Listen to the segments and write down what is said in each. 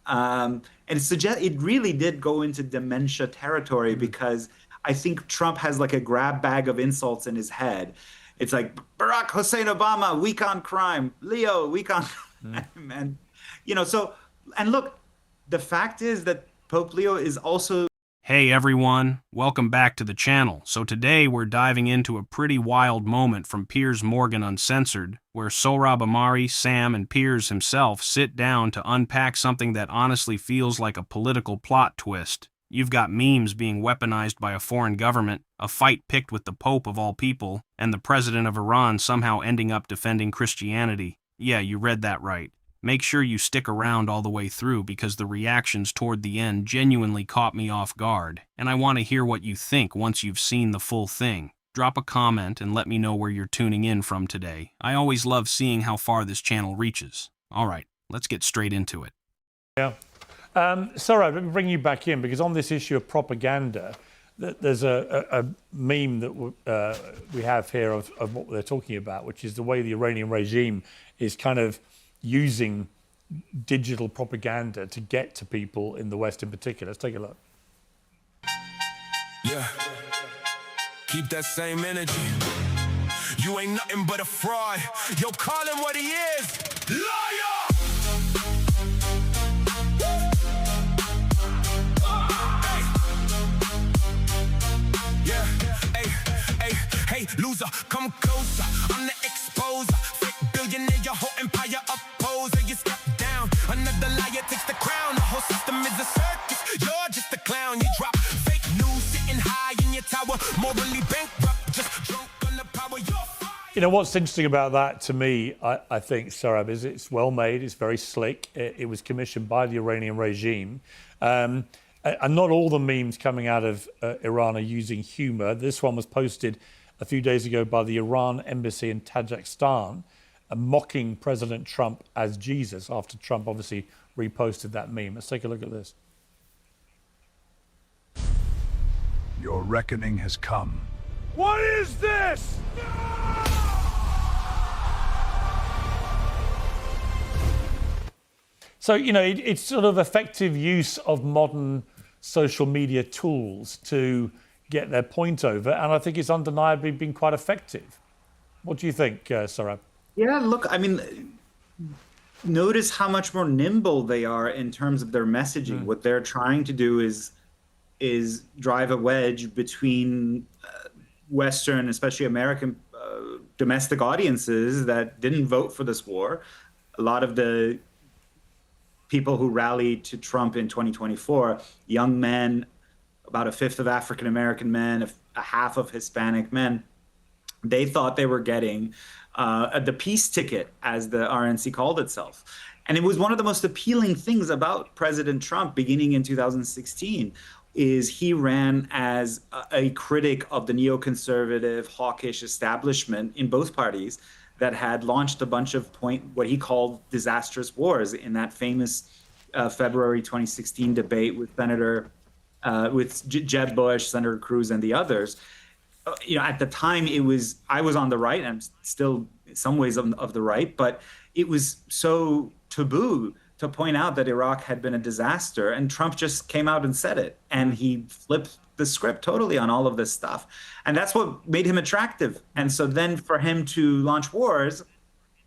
And it really did go into dementia territory because I think Trump has like a grab bag of insults in his head. It's like Barack Hussein Obama, weak on crime, Leo, weak on crime. And, so, and look, the fact is that Pope Leo is also. Hey everyone, welcome back to the channel. So today we're diving into a pretty wild moment from Piers Morgan Uncensored, where Soraya Robar, Sam, and Piers himself sit down to unpack something that honestly feels like a political plot twist. You've got memes being weaponized by a foreign government, a fight picked with the Pope of all people, and the president of Iran somehow ending up defending Christianity. Yeah, you read that right. Make sure you stick around all the way through because the reactions toward the end genuinely caught me off guard, and I want to hear what you think once you've seen the full thing. Drop a comment and let me know where you're tuning in from today. I always love seeing how far this channel reaches. Alright, let's get straight into it. Yeah. Sorry, let me bring you back in because on this issue of propaganda, there's a meme that we have here of what they're talking about, which is the way the Iranian regime is kind of using digital propaganda to get to people in the West in particular. Let's take a look. Yeah. Keep that same energy. You ain't nothing but a fraud. Yo, call him what he is. Liar! Yeah. Hey, loser, come closer. I'm the exposer. Fake billionaire, your whole empire opposer. You step down, another liar takes the crown. The whole system is a circus. You're just a clown. You drop fake news, sitting high in your tower, morally bankrupt, just drunk on the power. You know what's interesting about that to me, I think, Soraya, is it's well made. It's very slick. It was commissioned by the Iranian regime. And not all the memes coming out of Iran are using humor. This one was posted a few days ago by the Iran embassy in Tajikistan, mocking President Trump as Jesus after Trump obviously reposted that meme. Let's take a look at this. Your reckoning has come. What is this? So, it's sort of effective use of modern social media tools to get their point over, and I think it's undeniably been quite effective. What do you think, Soraya? Yeah, look, I mean, notice how much more nimble they are in terms of their messaging. What they're trying to do is drive a wedge between Western, especially American, domestic audiences that didn't vote for this war. A lot of the people who rallied to Trump in 2024, young men, about a fifth of African American men, a half of Hispanic men, they thought they were getting the peace ticket, as the RNC called itself. And it was one of the most appealing things about President Trump beginning in 2016 is he ran as a critic of the neoconservative, hawkish establishment in both parties that had launched a bunch of what he called disastrous wars in that famous February 2016 debate with Jeb Bush, Senator Cruz, and the others. At the time, I was on the right, and I'm still in some ways of the right, but it was so taboo to point out that Iraq had been a disaster, and Trump just came out and said it, and he flipped the script totally on all of this stuff. And that's what made him attractive. And so then for him to launch wars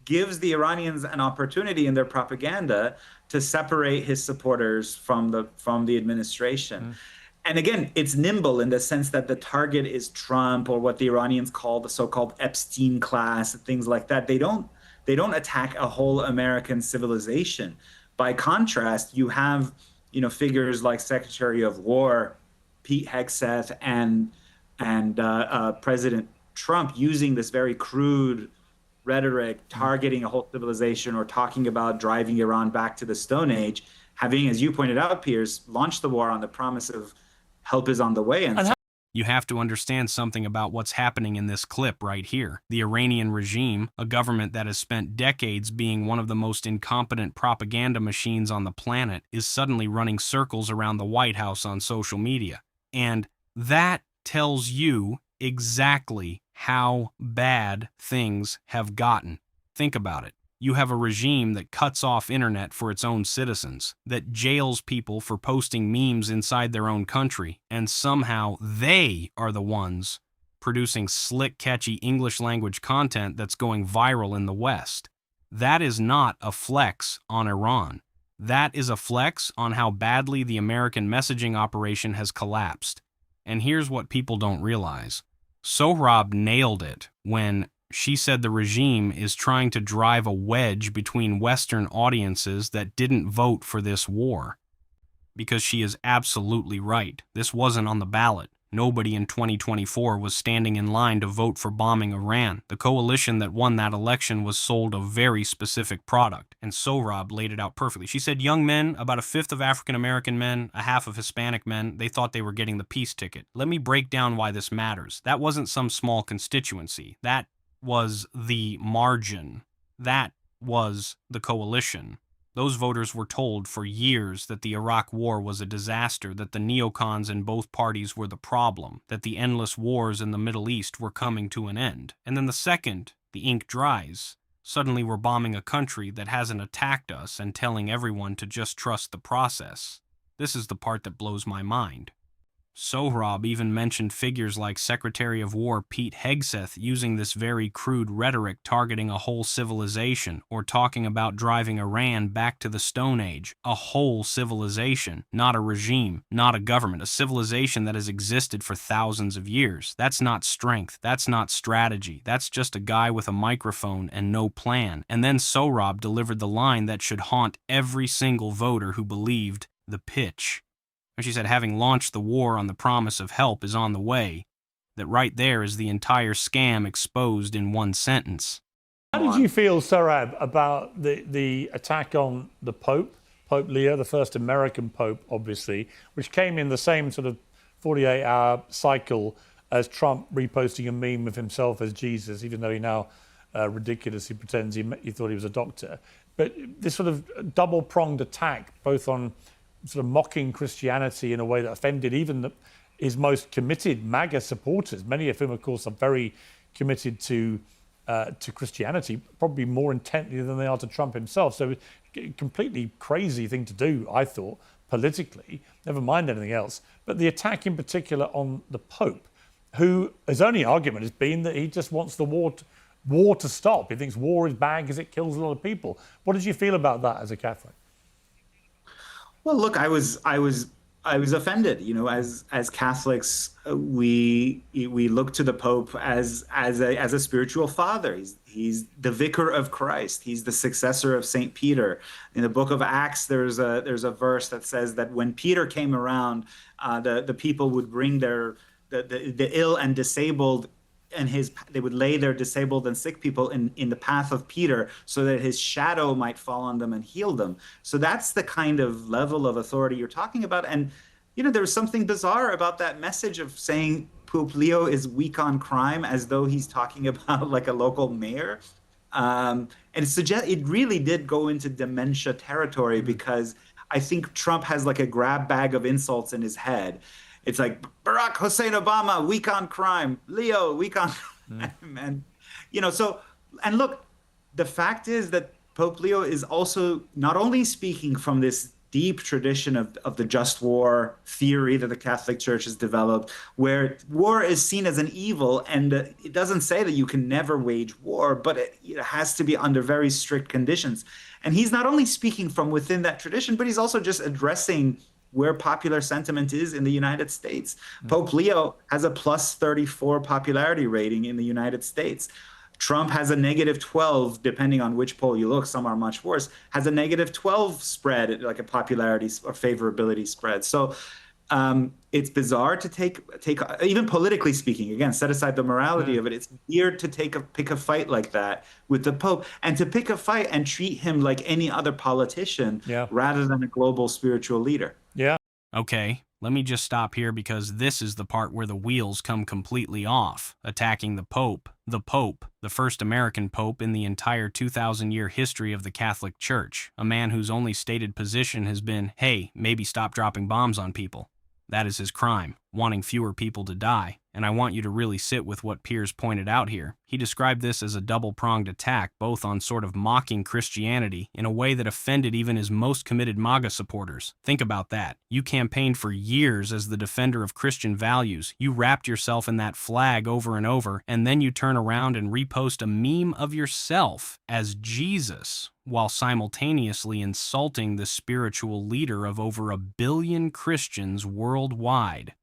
gives the Iranians an opportunity in their propaganda to separate his supporters from the administration. And again, it's nimble in the sense that the target is Trump, or what the Iranians call the so-called Epstein class, things like that. They don't attack a whole American civilization. By contrast, you have, figures like Secretary of War Pete Hegseth and President Trump using this very crude rhetoric, targeting a whole civilization or talking about driving Iran back to the Stone Age, having, as you pointed out, Piers, launched the war on the promise of help is on the way. And You have to understand something about what's happening in this clip right here. The Iranian regime, a government that has spent decades being one of the most incompetent propaganda machines on the planet, is suddenly running circles around the White House on social media. And that tells you exactly how bad things have gotten. Think about it. You have a regime that cuts off internet for its own citizens, that jails people for posting memes inside their own country, and somehow they are the ones producing slick, catchy English language content that's going viral in the West. That is not a flex on Iran. That is a flex on how badly the American messaging operation has collapsed. And here's what people don't realize. Sohrab nailed it when she said the regime is trying to drive a wedge between Western audiences that didn't vote for this war. Because she is absolutely right. This wasn't on the ballot. Nobody in 2024 was standing in line to vote for bombing Iran. The coalition that won that election was sold a very specific product, and Sohrab laid it out perfectly. She said young men, about a fifth of African-American men, a half of Hispanic men, they thought they were getting the peace ticket. Let me break down why this matters. That wasn't some small constituency. That was the margin. That was the coalition. Those voters were told for years that the Iraq War was a disaster, that the neocons in both parties were the problem, that the endless wars in the Middle East were coming to an end. And then the second the ink dries, suddenly we're bombing a country that hasn't attacked us and telling everyone to just trust the process. This is the part that blows my mind. Sohrab even mentioned figures like Secretary of War Pete Hegseth using this very crude rhetoric targeting a whole civilization, or talking about driving Iran back to the Stone Age. A whole civilization, not a regime, not a government, a civilization that has existed for thousands of years. That's not strength, that's not strategy, that's just a guy with a microphone and no plan. And then Sohrab delivered the line that should haunt every single voter who believed the pitch. And she said having launched the war on the promise of help is on the way, that right there is the entire scam exposed in one sentence. How did you feel, Soraya, about the attack on the Pope, Pope Leo, the first American Pope, obviously, which came in the same sort of 48-hour cycle as Trump reposting a meme of himself as Jesus, even though he now ridiculously pretends he thought he was a doctor. But this sort of double-pronged attack, both on sort of mocking Christianity in a way that offended even his most committed MAGA supporters, many of whom, of course, are very committed to Christianity, probably more intently than they are to Trump himself. So a completely crazy thing to do, I thought, politically, never mind anything else. But the attack in particular on the Pope, who his only argument has been that he just wants the war to stop. He thinks war is bad because it kills a lot of people. What did you feel about that as a Catholic? Well, look, I was offended. You know, as Catholics, we look to the Pope as a spiritual father. He's the vicar of Christ. He's the successor of Saint Peter. In the book of Acts, there's a verse that says that when Peter came around, the people would bring the ill and disabled, and they would lay their disabled and sick people in the path of Peter so that his shadow might fall on them and heal them. So that's the kind of level of authority you're talking about. And, you know, there was something bizarre about that message of saying Pope Leo is weak on crime, as though he's talking about like a local mayor. And it really did go into dementia territory, because I think Trump has like a grab bag of insults in his head. It's like Barack Hussein Obama, weak on crime, Leo, weak on crime. And, you know, so, and look, the fact is that Pope Leo is also not only speaking from this deep tradition of the just war theory that the Catholic Church has developed, where war is seen as an evil, and it doesn't say that you can never wage war, but it has to be under very strict conditions. And he's not only speaking from within that tradition, but he's also just addressing where popular sentiment is in the United States. Pope Leo has a plus 34 popularity rating in the United States. Trump has a negative 12, depending on which poll you look. Some are much worse. Has a negative 12 spread, like a popularity or favorability spread. So it's bizarre to take even politically speaking. Again, set aside the morality of it. It's weird to pick a fight like that with the Pope, and to pick a fight and treat him like any other politician rather than a global spiritual leader. Yeah. Okay, let me just stop here, because this is the part where the wheels come completely off. Attacking the Pope, the first American Pope in the entire 2,000-year history of the Catholic Church, a man whose only stated position has been, hey, maybe stop dropping bombs on people. That is his crime, wanting fewer people to die. And I want you to really sit with what Piers pointed out here. He described this as a double-pronged attack, both on sort of mocking Christianity in a way that offended even his most committed MAGA supporters. Think about that. You campaigned for years as the defender of Christian values. You wrapped yourself in that flag over and over, and then you turn around and repost a meme of yourself as Jesus, while simultaneously insulting the spiritual leader of over 1 billion Christians worldwide.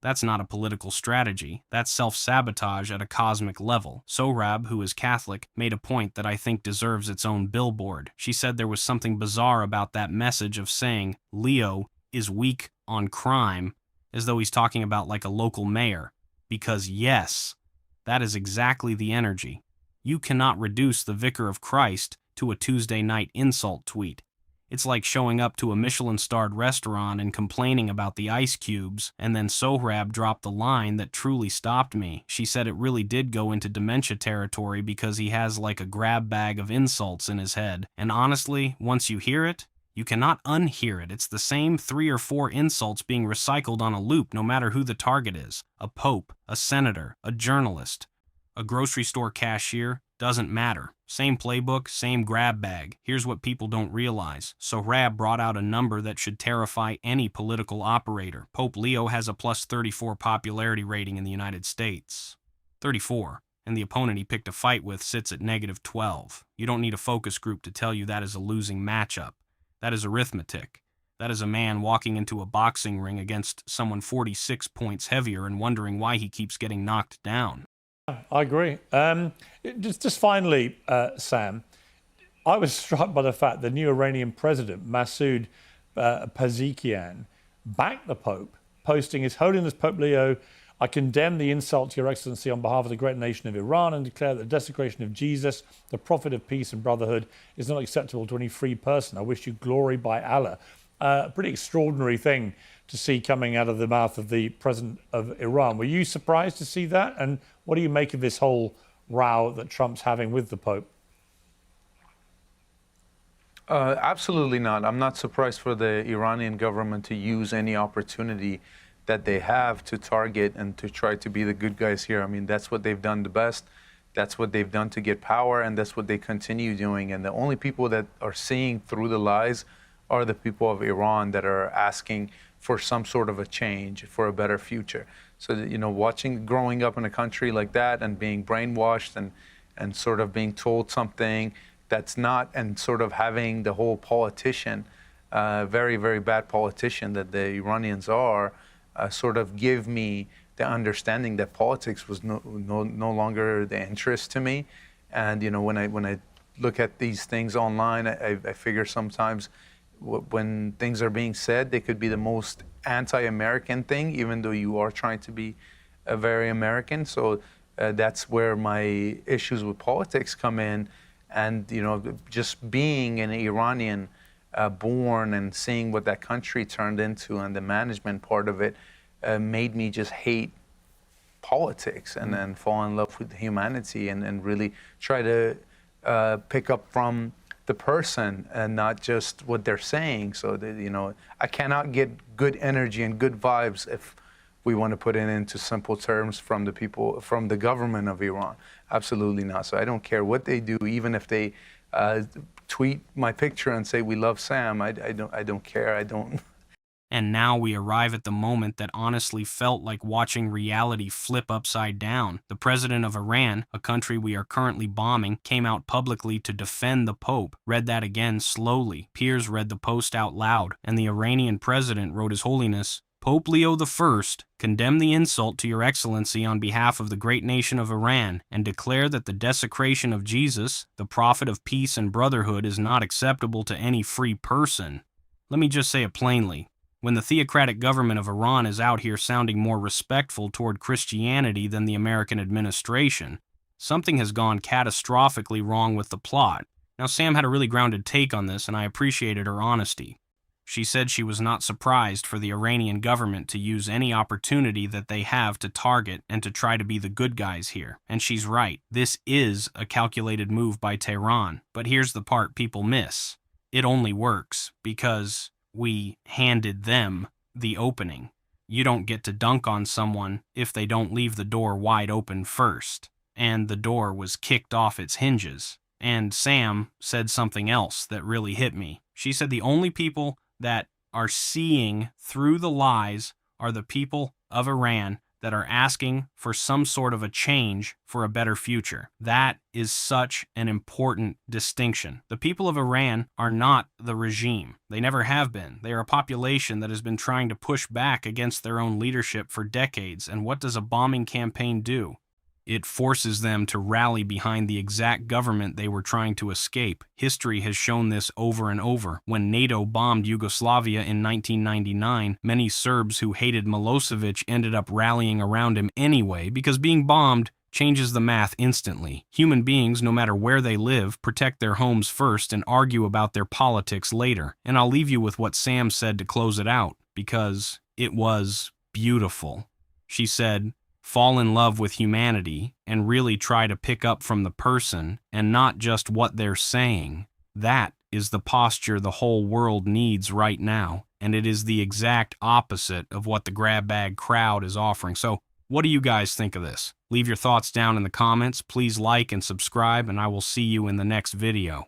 That's not a political strategy. That's self-sabotage at a cosmic level. Sorab, who is Catholic, made a point that I think deserves its own billboard. She said there was something bizarre about that message of saying Leo is weak on crime, as though he's talking about like a local mayor. Because yes, that is exactly the energy. You cannot reduce the Vicar of Christ to a Tuesday night insult tweet. It's like showing up to a Michelin-starred restaurant and complaining about the ice cubes, and then Sohrab dropped the line that truly stopped me. She said it really did go into dementia territory because he has like a grab bag of insults in his head. And honestly, once you hear it, you cannot unhear it. It's the same 3 or 4 insults being recycled on a loop no matter who the target is. A pope, a senator, a journalist, a grocery store cashier, doesn't matter. Same playbook, same grab bag. Here's what people don't realize. Sohrab brought out a number that should terrify any political operator. Pope Leo has a plus 34 popularity rating in the United States. 34. And the opponent he picked a fight with sits at negative 12. You don't need a focus group to tell you that is a losing matchup. That is arithmetic. That is a man walking into a boxing ring against someone 46 points heavier and wondering why he keeps getting knocked down. I agree. Just finally, Sam, I was struck by the fact the new Iranian president, Masoud Pezeshkian, backed the Pope, posting, His Holiness Pope Leo, I condemn the insult to Your Excellency on behalf of the great nation of Iran and declare that the desecration of Jesus, the prophet of peace and brotherhood, is not acceptable to any free person. I wish you glory by Allah. A pretty extraordinary thing to see coming out of the mouth of the president of Iran. Were you surprised to see that? And what do you make of this whole row that Trump's having with the Pope? Absolutely not. I'm not surprised for the Iranian government to use any opportunity that they have to target and to try to be the good guys here. I mean, that's what they've done the best. That's what they've done to get power, and that's what they continue doing. And the only people that are seeing through the lies are the people of Iran that are asking for some sort of a change, for a better future. So, you know, growing up in a country like that and being brainwashed and sort of being told something that's not, and sort of having the whole politician, very, very bad politician that the Iranians are, sort of give me the understanding that politics was no longer the interest to me. And, you know, when I look at these things online, I figure sometimes when things are being said, they could be the most anti-American thing, even though you are trying to be very American. So that's where my issues with politics come in. And, you know, just being an Iranian born and seeing what that country turned into and the management part of it made me just hate politics and then fall in love with humanity and really try to pick up from the person and not just what they're saying. So that, you know, I cannot get good energy and good vibes if we want to put it into simple terms from the people, from the government of Iran. Absolutely not. So I don't care what they do, even if they tweet my picture and say we love Sam. I don't care. I don't. And now we arrive at the moment that honestly felt like watching reality flip upside down. The president of Iran, a country we are currently bombing, came out publicly to defend the Pope. Read that again slowly. Piers read the post out loud, and the Iranian president wrote His Holiness Pope Leo I, condemn the insult to Your Excellency on behalf of the great nation of Iran, and declare that the desecration of Jesus, the prophet of peace and brotherhood, is not acceptable to any free person. Let me just say it plainly. When the theocratic government of Iran is out here sounding more respectful toward Christianity than the American administration, something has gone catastrophically wrong with the plot. Now, Sam had a really grounded take on this, and I appreciated her honesty. She said she was not surprised for the Iranian government to use any opportunity that they have to target and to try to be the good guys here. And she's right. This is a calculated move by Tehran. But here's the part people miss. It only works because we handed them the opening. you don't get to dunk on someone if they don't leave the door wide open first. And the door was kicked off its hinges. And Sam said something else that really hit me. She said the only people that are seeing through the lies are the people of Iran that are asking for some sort of a change for a better future. That is such an important distinction. The people of Iran are not the regime. They never have been. They are a population that has been trying to push back against their own leadership for decades. And what does a bombing campaign do? It forces them to rally behind the exact government they were trying to escape. History has shown this over and over. When NATO bombed Yugoslavia in 1999, many Serbs who hated Milosevic ended up rallying around him anyway, because being bombed changes the math instantly. Human beings, no matter where they live, protect their homes first and argue about their politics later. And I'll leave you with what Sam said to close it out, because it was beautiful. She said, fall in love with humanity and really try to pick up from the person and not just what they're saying. That is the posture the whole world needs right now, and it is the exact opposite of what the grab bag crowd is offering. So, what do you guys think of this? Leave your thoughts down in the comments. Please like and subscribe, and I will see you in the next video.